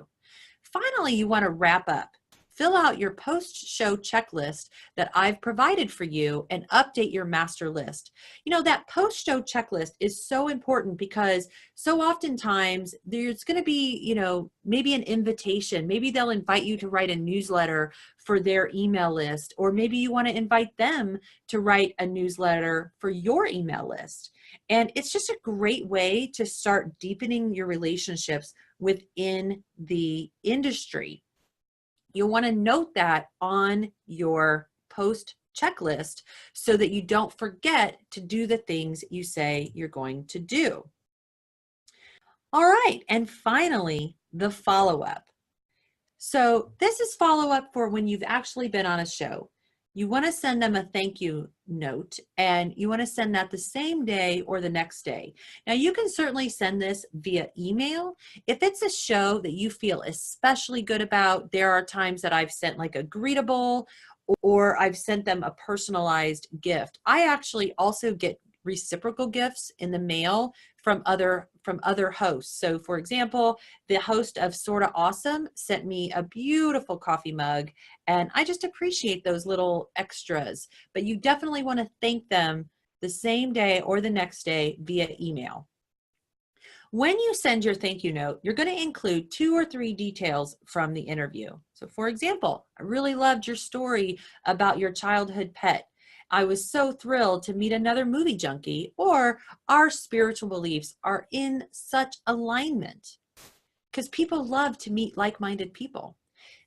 Finally, you want to wrap up. Fill out your post-show checklist that I've provided for you and update your master list. That post-show checklist is so important because so oftentimes there's going to be, maybe an invitation. Maybe they'll invite you to write a newsletter for their email list, or maybe you want to invite them to write a newsletter for your email list. And it's just a great way to start deepening your relationships within the industry. You'll want to note that on your post checklist so that you don't forget to do the things you say you're going to do. All right, and finally, the follow-up. So this is follow-up for when you've actually been on a show. You want to send them a thank you note, and you want to send that the same day or the next day. Now, you can certainly send this via email. If it's a show that you feel especially good about, there are times that I've sent like a greetable, or I've sent them a personalized gift. I actually also get reciprocal gifts in the mail from other hosts. So for example, the host of Sorta Awesome sent me a beautiful coffee mug, and I just appreciate those little extras. But you definitely want to thank them the same day or the next day via email. When you send your thank you note, you're going to include 2 or 3 details from the interview. So for example, I really loved your story about your childhood pet. I was so thrilled to meet another movie junkie, or our spiritual beliefs are in such alignment, because people love to meet like-minded people.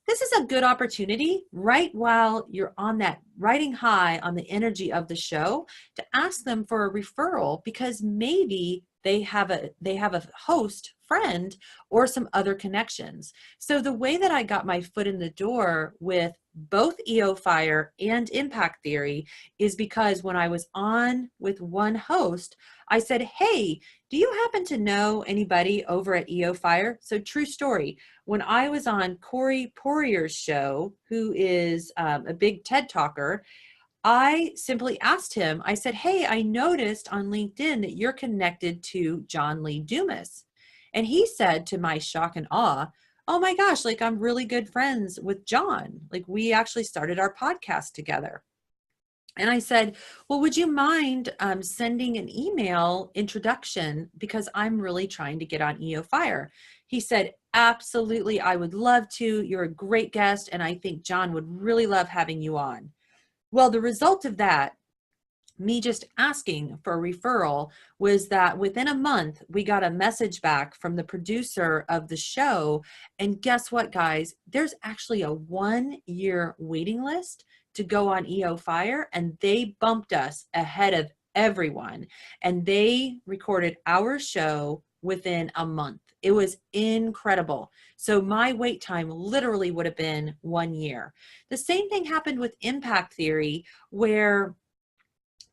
this is a good opportunity right while you're on that riding high on the energy of the show to ask them for a referral, because maybe they have a host friend or some other connections. So the way that I got my foot in the door with both EO Fire and Impact Theory is because when I was on with one host, I said, hey, do you happen to know anybody over at EO Fire? So true story. When I was on Corey Poirier's show, who is a big TED talker, I simply asked him, I said, hey, I noticed on LinkedIn that you're connected to John Lee Dumas. And he said, to my shock and awe, oh my gosh, like I'm really good friends with John. Like we actually started our podcast together. And I said, well, would you mind sending an email introduction, because I'm really trying to get on EO Fire? He said, absolutely, I would love to. You're a great guest, and I think John would really love having you on. Well, the result of that, me just asking for a referral, was that within a month, we got a message back from the producer of the show. And guess what, guys? There's actually a 1-year waiting list to go on EO Fire, and they bumped us ahead of everyone. And they recorded our show within a month. It was incredible. So my wait time literally would have been 1 year. The same thing happened with Impact Theory, where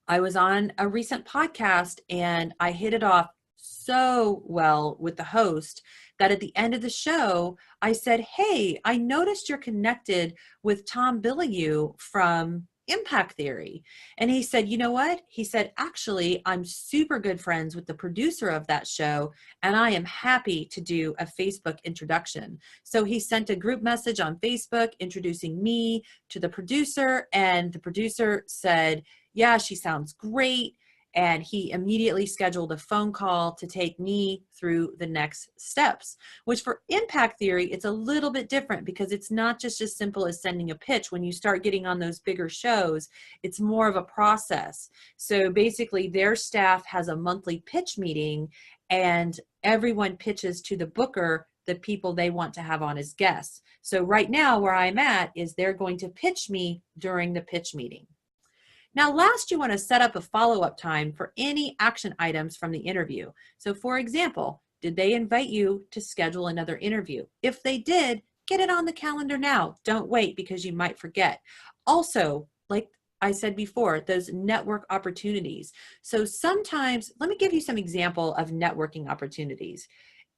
I was on a recent podcast and I hit it off so well with the host that at the end of the show, I said, hey, I noticed you're connected with Tom Bilyeu from Impact Theory. And he said, you know what? He said, actually, I'm super good friends with the producer of that show, and I am happy to do a Facebook introduction. So he sent a group message on Facebook introducing me to the producer, and the producer said, yeah, she sounds great. And he immediately scheduled a phone call to take me through the next steps, which for Impact Theory, it's a little bit different because it's not just as simple as sending a pitch. When you start getting on those bigger shows, it's more of a process. So basically their staff has a monthly pitch meeting, and everyone pitches to the booker the people they want to have on as guests. So right now where I'm at is they're going to pitch me during the pitch meeting. Now, last, you want to set up a follow-up time for any action items from the interview. So for example, did they invite you to schedule another interview? If they did, get it on the calendar now. Don't wait, because you might forget. Also, like I said before, those network opportunities. So sometimes, let me give you some example of networking opportunities.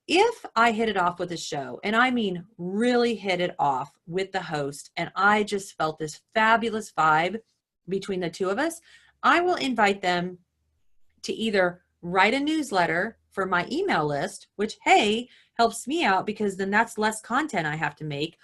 If I hit it off with a show, and I mean really hit it off with the host, and I just felt this fabulous vibe between the two of us, I will invite them to either write a newsletter for my email list, which, hey, helps me out because then that's less content I have to make,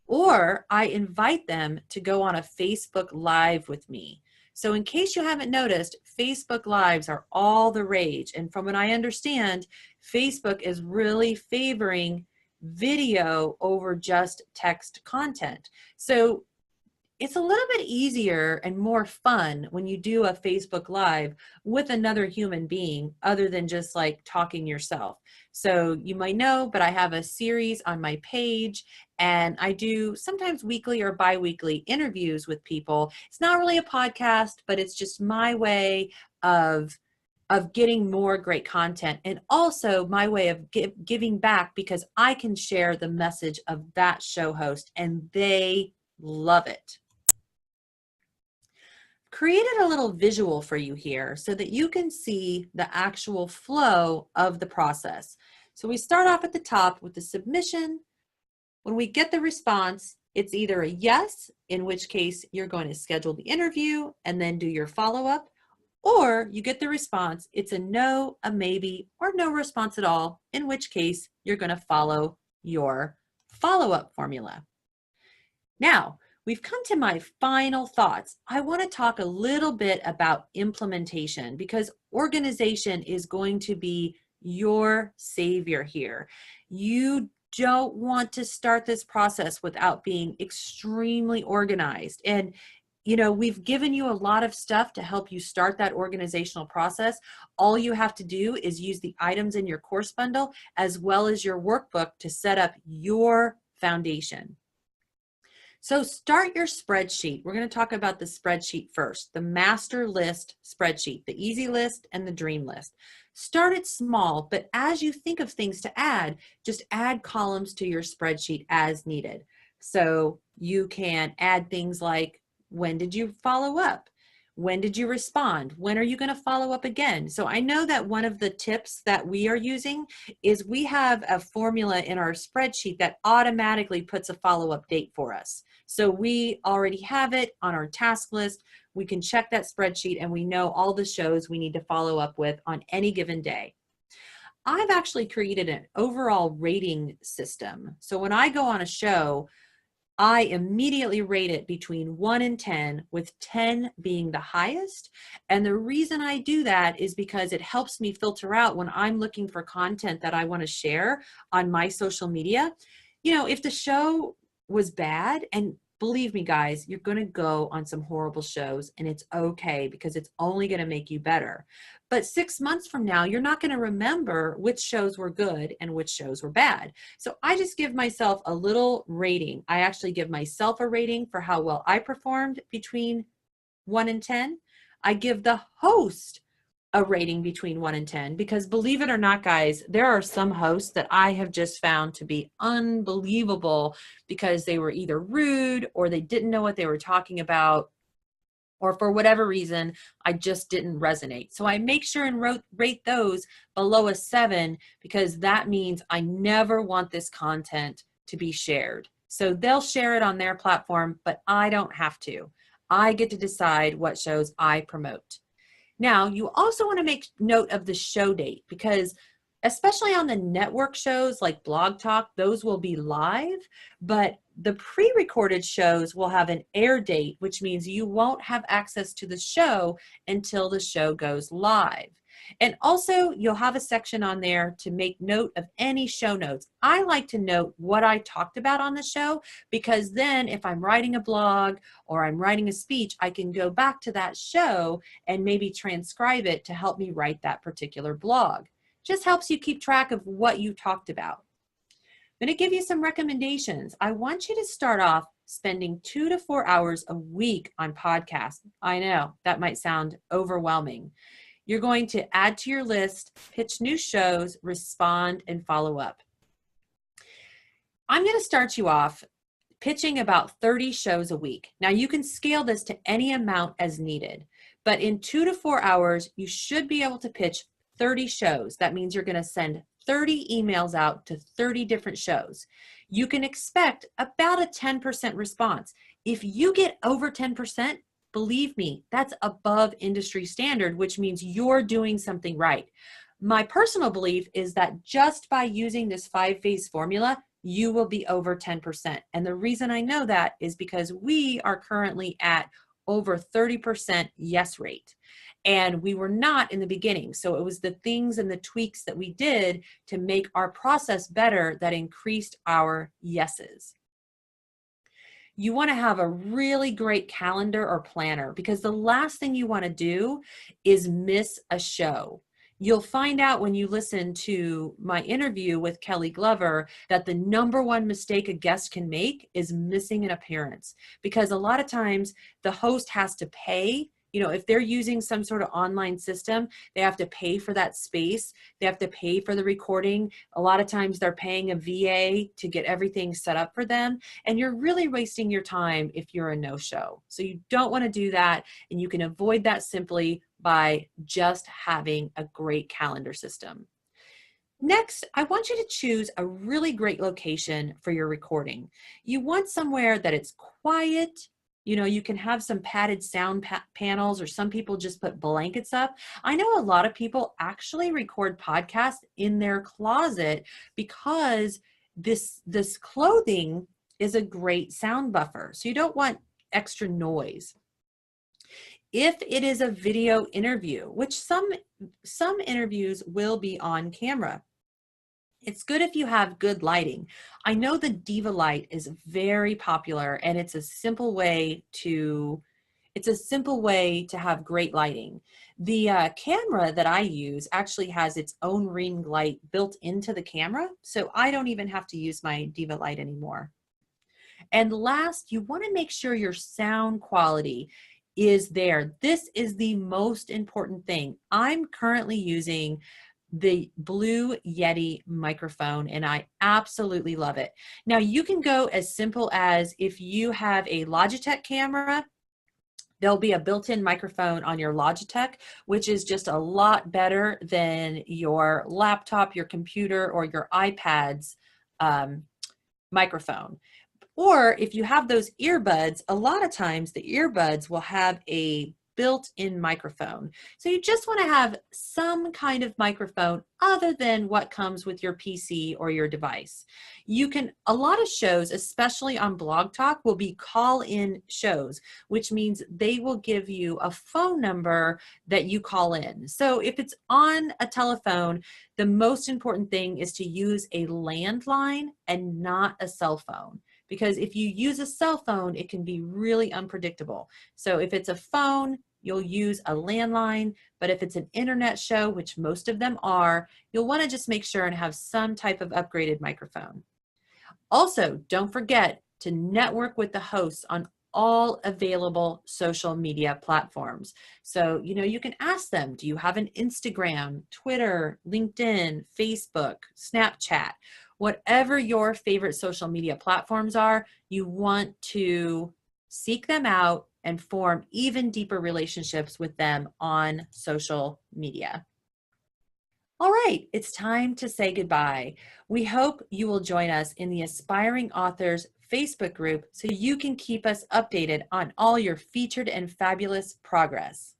or I invite them to go on a Facebook Live with me. So in case you haven't noticed, Facebook Lives are all the rage. And from what I understand, Facebook is really favoring video over just text content. So it's a little bit easier and more fun when you do a Facebook Live with another human being other than just like talking yourself. So you might know, but I have a series on my page, and I do sometimes weekly or bi-weekly interviews with people. It's not really a podcast, but it's just my way of getting more great content, and also my way of giving back, because I can share the message of that show host and they love it. Created a little visual for you here so that you can see the actual flow of the process. So we start off at the top with the submission. When we get the response, it's either a yes, in which case you're going to schedule the interview and then do your follow-up, or you get the response, it's a no, a maybe, or no response at all, in which case you're going to follow your follow-up formula. Now, we've come to my final thoughts. I want to talk a little bit about implementation, because organization is going to be your savior here. You don't want to start this process without being extremely organized. And you know, we've given you a lot of stuff to help you start that organizational process. All you have to do is use the items in your course bundle as well as your workbook to set up your foundation. So start your spreadsheet. We're going to talk about the spreadsheet first, the master list spreadsheet, the easy list and the dream list. Start it small, but as you think of things to add, just add columns to your spreadsheet as needed. So you can add things like, when did you follow up? When did you respond? When are you going to follow up again? So I know that one of the tips that we are using is we have a formula in our spreadsheet that automatically puts a follow-up date for us. So we already have it on our task list. We can check that spreadsheet and we know all the shows we need to follow up with on any given day. I've actually created an overall rating system. So when I go on a show, I immediately rate it between 1 and 10, with 10 being the highest. And the reason I do that is because it helps me filter out when I'm looking for content that I want to share on my social media. You know, if the show was bad, and believe me, guys, you're going to go on some horrible shows and it's okay because it's only going to make you better. But 6 months from now, you're not going to remember which shows were good and which shows were bad. So I just give myself a little rating. I actually give myself a rating for how well I performed between 1 and 10. I give the host a rating between 1 and 10 because, believe it or not, guys, there are some hosts that I have just found to be unbelievable because they were either rude or they didn't know what they were talking about, or for whatever reason, I just didn't resonate. So I make sure and rate those below a 7 because that means I never want this content to be shared. So they'll share it on their platform, but I don't have to. I get to decide what shows I promote. Now, you also want to make note of the show date because especially on the network shows like Blog Talk, those will be live, but the pre-recorded shows will have an air date, which means you won't have access to the show until the show goes live. And also, you'll have a section on there to make note of any show notes. I like to note what I talked about on the show because then if I'm writing a blog or I'm writing a speech, I can go back to that show and maybe transcribe it to help me write that particular blog. Just helps you keep track of what you talked about. I'm going to give you some recommendations. I want you to start off spending 2 to 4 hours a week on podcasts. I know that might sound overwhelming. You're going to add to your list, pitch new shows, respond, and follow up. I'm going to start you off pitching about 30 shows a week. Now you can scale this to any amount as needed, but in 2 to 4 hours, you should be able to pitch 30 shows. That means you're going to send 30 emails out to 30 different shows. You can expect about a 10% response. If you get over 10%, believe me, that's above industry standard, which means you're doing something right. My personal belief is that just by using this 5-phase formula, you will be over 10%. And the reason I know that is because we are currently at over 30% yes rate. And we were not in the beginning. So it was the things and the tweaks that we did to make our process better that increased our yeses. You want to have a really great calendar or planner because the last thing you want to do is miss a show. You'll find out when you listen to my interview with Kelly Glover that the #1 mistake a guest can make is missing an appearance, because a lot of times the host has to pay. You know, if they're using some sort of online system, they have to pay for that space. They have to pay for the recording. A lot of times they're paying a VA to get everything set up for them. And you're really wasting your time if you're a no-show. So you don't want to do that. And you can avoid that simply by just having a great calendar system. Next, I want you to choose a really great location for your recording. You want somewhere that it's quiet. You know, you can have some padded sound panels, or some people just put blankets up. I know a lot of people actually record podcasts in their closet because this clothing is a great sound buffer. So you don't want extra noise. If it is a video interview, which some interviews will be on camera, it's good if you have good lighting. I know the Diva Light is very popular, and it's a simple way to have great lighting. The camera that I use actually has its own ring light built into the camera, so I don't even have to use my Diva Light anymore. And last, you want to make sure your sound quality is there. This is the most important thing. I'm currently using the Blue Yeti microphone and I absolutely love it. Now you can go as simple as, if you have a Logitech camera, there'll be a built-in microphone on your Logitech, which is just a lot better than your laptop, your computer, or your iPad's microphone. Or if you have those earbuds, a lot of times the earbuds will have a built-in microphone. So you just want to have some kind of microphone other than what comes with your PC or your device. You can, a lot of shows, especially on Blog Talk, will be call-in shows, which means they will give you a phone number that you call in. So if it's on a telephone, the most important thing is to use a landline and not a cell phone. Because if you use a cell phone, it can be really unpredictable. So if it's a phone, you'll use a landline, but if it's an internet show, which most of them are, you'll want to just make sure and have some type of upgraded microphone. Also, don't forget to network with the hosts on all available social media platforms. So, you can ask them, do you have an Instagram, Twitter, LinkedIn, Facebook, Snapchat? Whatever your favorite social media platforms are, you want to seek them out and form even deeper relationships with them on social media. All right, it's time to say goodbye. We hope you will join us in the Aspiring Authors Facebook group so you can keep us updated on all your featured and fabulous progress.